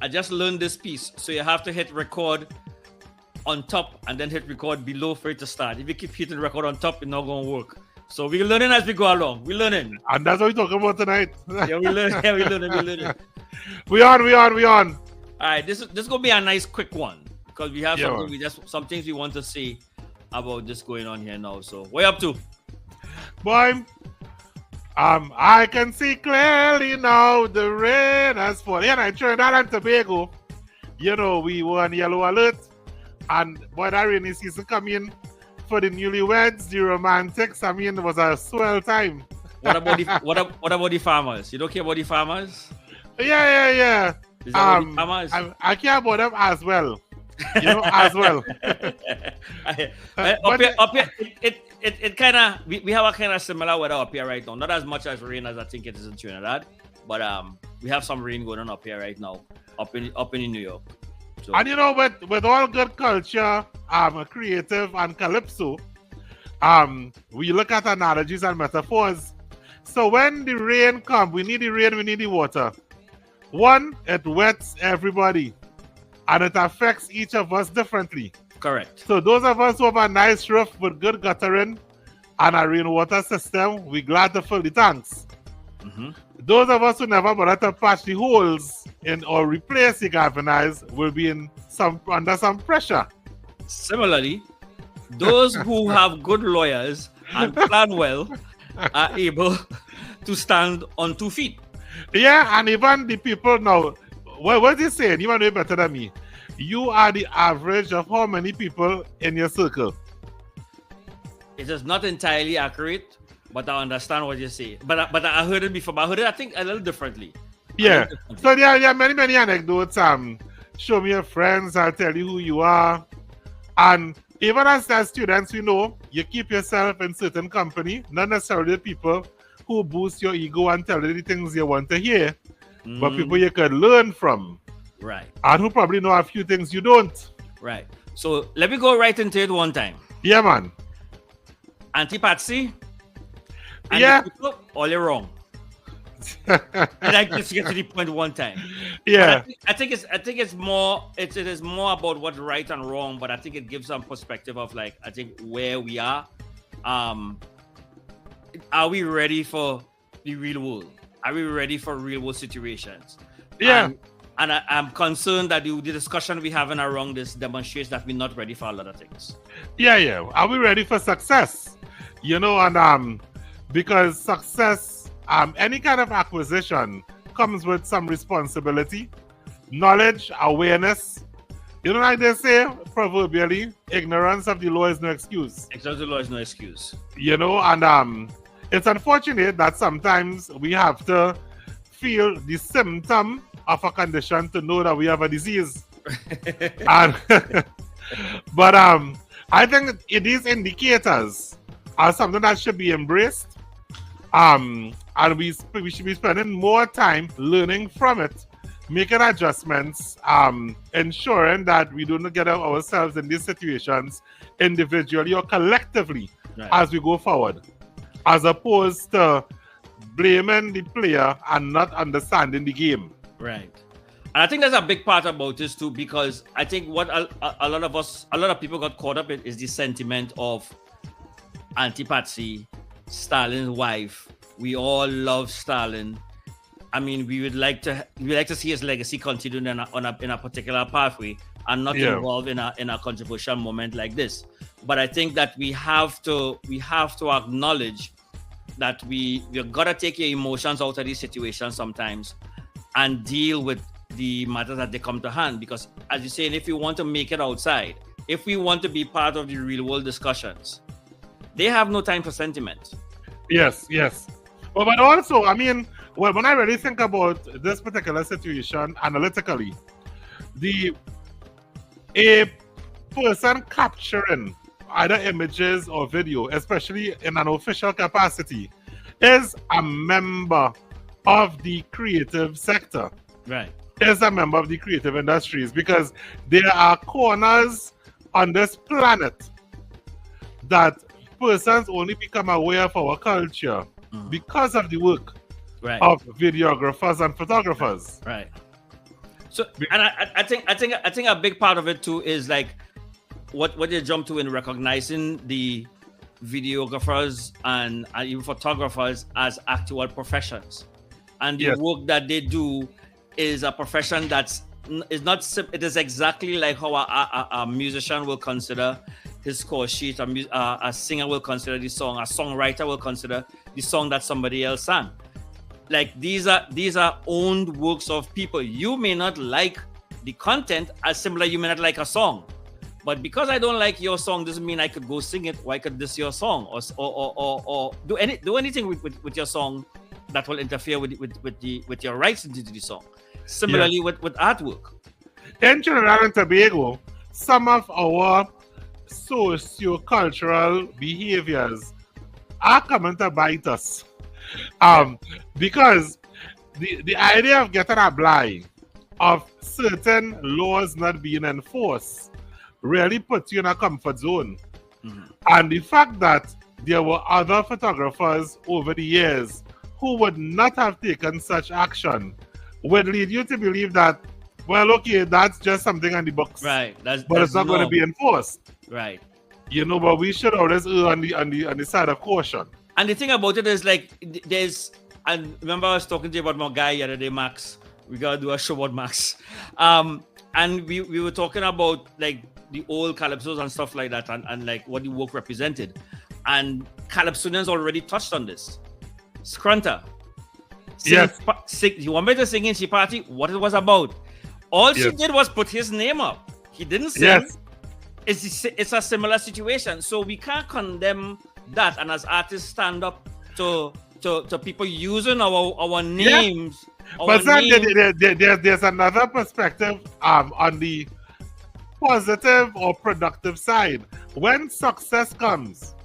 I just learned this piece. So you have to hit record on top and then hit record below for it to start. If you keep hitting record on top, it's not going to work. So we're learning as we go along. We're learning. And that's what we're talking about tonight. Yeah, we're learning. Yeah, we're learning. We on. All right, this is going to be a nice quick one because we have some things we want to say about this going on here now. So what are you up to? Boy, I can see clearly now the rain has fallen. Yeah, in Trinidad and Tobago, you know, we were on yellow alert. And boy, that rainy season coming for the newlyweds, the romantics, I mean, it was a swell time. What about the farmers? You don't care about the farmers? Yeah. Is that about the farmers? I care about them as well. You know, as well. Up here, it kind of we have a kind of similar weather up here right now. Not as much as rain as I think it is in Trinidad, but we have some rain going on up here right now, up in New York. So. And you know, with all good culture, creative and calypso, we look at analogies and metaphors. So when the rain comes, we need the rain, we need the water. One, it wets everybody, and it affects each of us differently. Correct. So those of us who have a nice roof with good guttering and a rainwater system, we're glad to fill the tanks. Mm-hmm. Those of us who never bother to patch the holes in or replace the galvanized will be under some pressure. Similarly, those who have good lawyers and plan well are able to stand on 2 feet. Yeah, and even the people now, what is he saying? You know better than me. You are the average of how many people in your circle? It is not entirely accurate, but I understand what you say. But I heard it before. But I heard it, I think, a little differently. Yeah. So there are many anecdotes. Show me your friends. I'll tell you who you are. And even as students, we know you keep yourself in certain company, not necessarily people who boost your ego and tell you the things you want to hear, but people you can learn from. Right. And who probably know a few things you don't. Right. So let me go right into it one time. Yeah, man. Auntie Patsy. Yeah. People, all you're wrong. I like to get to the point one time. Yeah. I think it's more. It is more about what's right and wrong, but I think it gives some perspective of I think where we are. Are we ready for the real world? Are we ready for real world situations? Yeah. And I'm concerned that the discussion we're having around this demonstrates that we're not ready for a lot of things. Yeah. Are we ready for success? You know, and because success, any kind of acquisition comes with some responsibility, knowledge, awareness. You know, like they say, proverbially, ignorance of the law is no excuse. Ignorance of the law is no excuse. You know, and it's unfortunate that sometimes we have to feel the symptom of a condition to know that we have a disease. But I think these indicators are something that should be embraced. And we should be spending more time learning from it, making adjustments, ensuring that we don't get ourselves in these situations individually or collectively as we go forward, as opposed to blaming the player and not understanding the game. Right. And I think there's a big part about this too, because I think what a lot of people got caught up in is the sentiment of Auntie Patsy, Stalin's wife. We all love Stalin. I mean, we would like to see his legacy continued in a particular pathway and not involved in a controversial moment like this. But I think that we have to acknowledge that we've got to take your emotions out of these situations sometimes and deal with the matters that they come to hand. Because as you say, if you want to make it outside, if we want to be part of the real world discussions, they have no time for sentiment. Yes. Well, but also, I mean, when I really think about this particular situation analytically, a person capturing either images or video, especially in an official capacity, is a member of the creative sector. Right. Is a member of the creative industries, because there are corners on this planet that persons only become aware of our culture because of the work of videographers and photographers. Right. So, and I think a big part of it too is like what they jump to in recognizing the videographers and even photographers as actual professions, and the Yes. work that they do is a profession is not. It is exactly like how a musician will consider his score sheet, a singer will consider the song, a songwriter will consider the song that somebody else sang. Like these are owned works of people. You may not like the content as similar you may not like a song, but because I don't like your song doesn't mean I could go sing it or I could diss your song or do anything with your song that will interfere with your rights into the song. Similarly with artwork. In Trinidad and Tobago, some of our socio-cultural behaviors are coming to bite us. Because the idea of getting a blind of certain laws not being enforced really puts you in a comfort zone. Mhm. And the fact that there were other photographers over the years who would not have taken such action would lead you to believe that, well, okay, that's just something on the books. Right. But it's not going to be enforced. Right. You know, but we should always err on the side of caution. And the thing about it is like and remember I was talking to you about my guy the other day, Max. We gotta do a show about Max. And we were talking about like the old calypsos and stuff like that and like what the work represented. And calypsonians already touched on this. Scrunta. Yes. You want me to sing in She Party? What it was about. All she Yes. did was put his name up. He didn't sing. Yes. It's a similar situation. So we can't condemn that, and as artists stand up to people using our names. Yeah. But then there's another perspective on the positive or productive side. When success comes,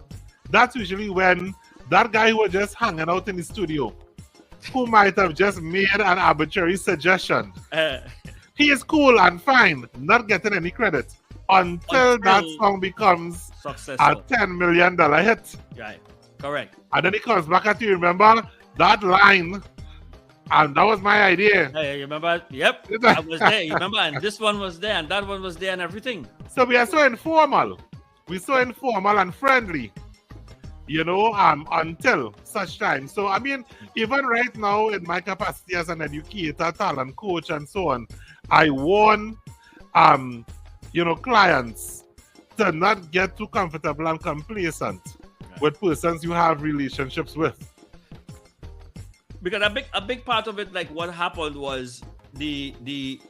that's usually when that guy who was just hanging out in the studio, who might have just made an arbitrary suggestion, he is cool and fine, not getting any credit until that song becomes successful. a $10 million hit. Right. Correct. And then he comes back at you, remember that line? And that was my idea. Hey, you remember? Yep. I was there. You remember? And this one was there, and that one was there, and everything. So we are so informal. We're so informal and friendly, you know, until such time. So, I mean, even right now, in my capacity as an educator, talent coach, and so on, I warn, you know, clients to not get too comfortable and complacent with persons you have relationships with. Because a big part of it, like what happened was the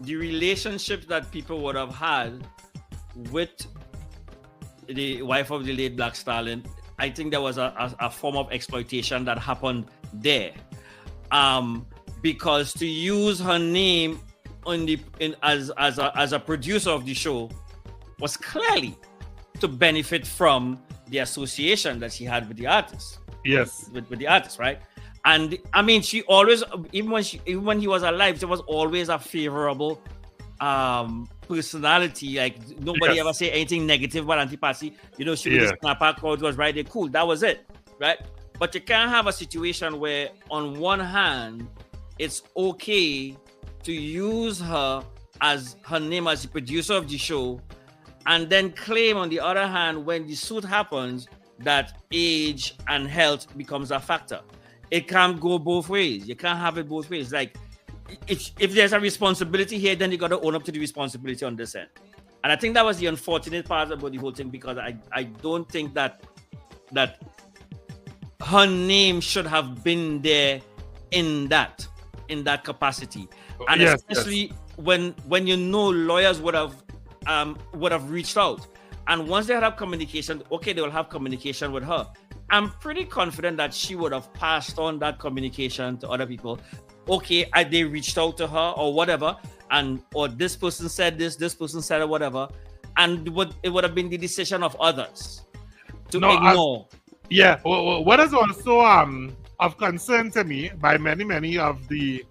relationships that people would have had with the wife of the late Black Stallion. I think there was a form of exploitation that happened there, because to use her name as a producer of the show was clearly to benefit from the association that she had with the artist. Yes, with the artist, right? And I mean, she always, even when he was alive, she was always a favorable personality. Like nobody ever say anything negative about Auntie Patsy. You know, she would just snap her crowd, was right there, cool. That was it, right? But you can't have a situation where, on one hand, it's okay to use her name as the producer of the show, and then claim, on the other hand, when the suit happens, that age and health becomes a factor. It can't go both ways. You can't have it both ways. Like, if there's a responsibility here, then you got to own up to the responsibility on this end. And I think that was the unfortunate part about the whole thing, because I don't think that her name should have been there in that capacity. And especially when you know lawyers would have reached out. And once they have communication, okay, they will have communication with her. I'm pretty confident that she would have passed on that communication to other people. Okay, they reached out to her or whatever, or this person said this person said or whatever, and it would have been the decision of others to ignore. What is also of concern to me by many of the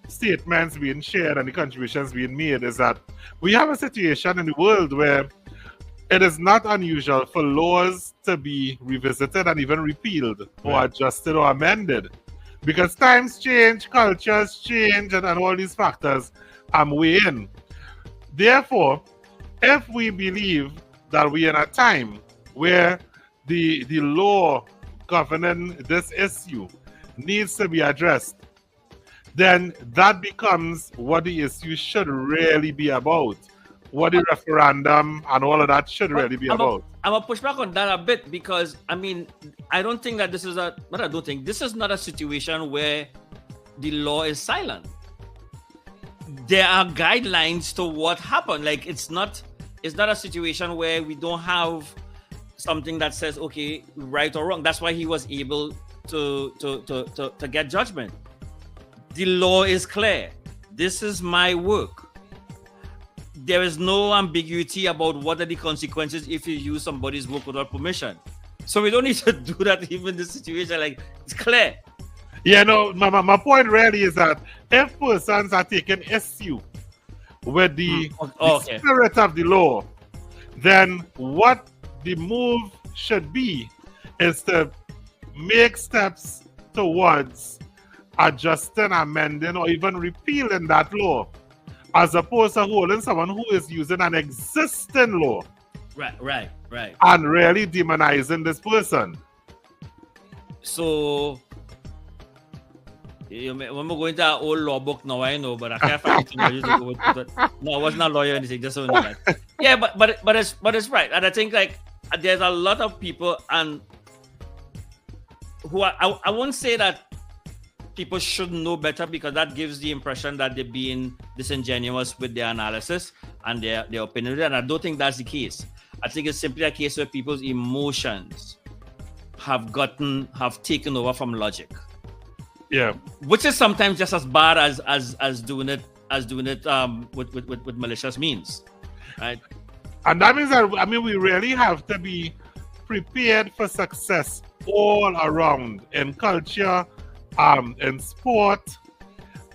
statements being shared and the contributions being made is that we have a situation in the world where it is not unusual for laws to be revisited and even repealed or adjusted or amended Because times change, cultures change, and all these factors weigh in. Therefore, if we believe that we're in a time where the law governing this issue needs to be addressed, then that becomes what the issue should really be about. What the referendum and all of that should really be about. I'm gonna push back on that a bit because I mean I don't think that this is this is not a situation where the law is silent. There are guidelines to what happened. Like it's not a situation where we don't have something that says okay, right or wrong. That's why he was able to get judgment. The law is clear. This is my work. There is no ambiguity about what are the consequences if you use somebody's work without permission. So we don't need to do that even in this situation. Like it's clear. Yeah, no, my point really is that if persons are taking issue with the spirit of the law, then what the move should be is to make steps towards adjusting, amending, or even repealing that law, as opposed to holding someone who is using an existing law. Right. And really demonizing this person. So, when we're going to our old law book now, I know, but I can't find anything to go with it. No, I wasn't a lawyer or anything, just so that. Yeah, but it's right. And I think like there's a lot of people and who I won't say that people should know better because that gives the impression that they're being disingenuous with their analysis and their opinion. And I don't think that's the case. I think it's simply a case where people's emotions have taken over from logic. Yeah. Which is sometimes just as bad as doing it with malicious means. Right? And that means that we really have to be prepared for success all around in culture, in sport.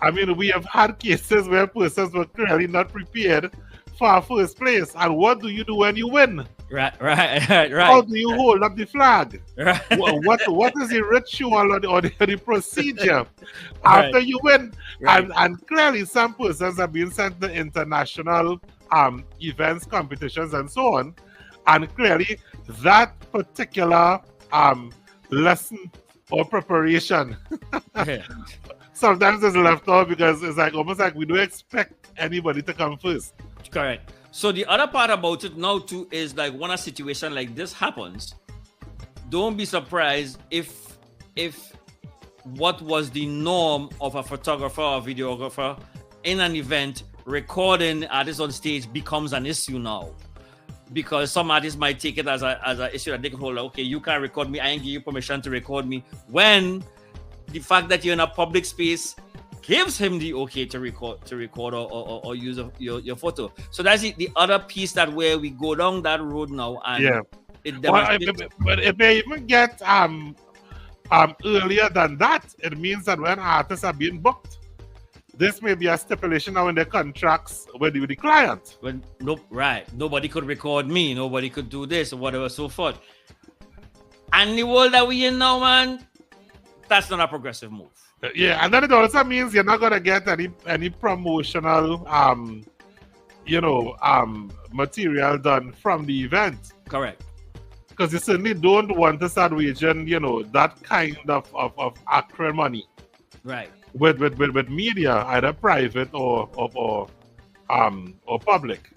I mean, we have had cases where persons were clearly not prepared for first place. And what do you do when you win? Right. How do you hold up the flag? Right. What is the ritual or the procedure after you win? Right. And clearly some persons have been sent to international events, competitions, and so on. And clearly that particular lesson or preparation sometimes is left off because it's like almost like we don't expect anybody to come first. Correct. So the other part about it now too is like when a situation like this happens, don't be surprised if what was the norm of a photographer or videographer in an event recording artists on stage becomes an issue now. Because some artists might take it as an issue that they can hold. Like, okay, you can't record me. I ain't give you permission to record me. When the fact that you're in a public space gives him the okay to record or use your photo. So that's the other piece that where we go down that road now, and but it may even get earlier than that. It means that when artists are being booked, this may be a stipulation now in their contracts with the client. Nobody could record me. Nobody could do this or whatever, so forth. And the world that we in now, man, that's not a progressive move. Yeah, and then it also means you're not gonna get any promotional, material done from the event. Correct. Because you certainly don't want to start waging, that kind of acrimony. Right. With media, either private or public,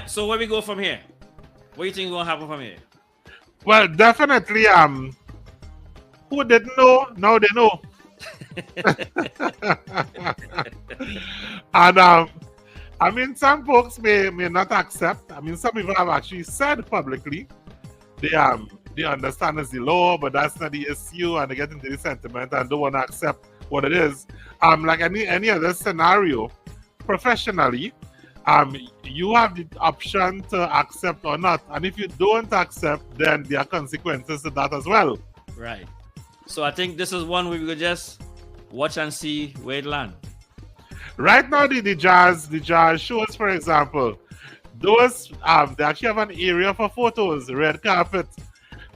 So where we go from here? What do you think is gonna happen from here? Well, definitely who didn't know, now they know. And some folks may not accept. Some people have actually said publicly they understand it's the law, but that's not the issue, and they get into the sentiment and don't want to accept what it is. Like any other scenario, professionally, you have the option to accept or not, and if you don't accept, then there are consequences to that as well. Right. So I think this is one we could just watch and see where it lands. Right now, the jazz shows, for example, those they actually have an area for photos, red carpet.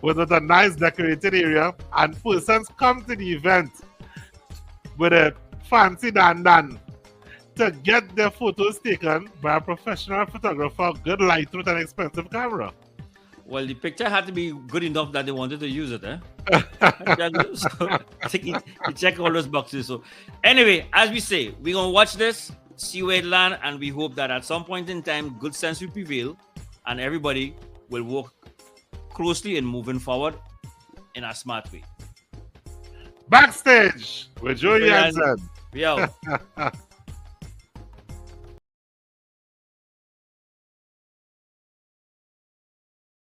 with a nice decorated area, and persons come to the event with a fancy dan to get their photos taken by a professional photographer, good light with an expensive camera. Well, the picture had to be good enough that they wanted to use it, eh? So, I think he checked all those boxes. So, anyway, as we say, we're gonna watch this, see where it land, and we hope that at some point in time, good sense will prevail, and everybody will work closely in moving forward in a smart way. Backstage with Joey Hansen. We out.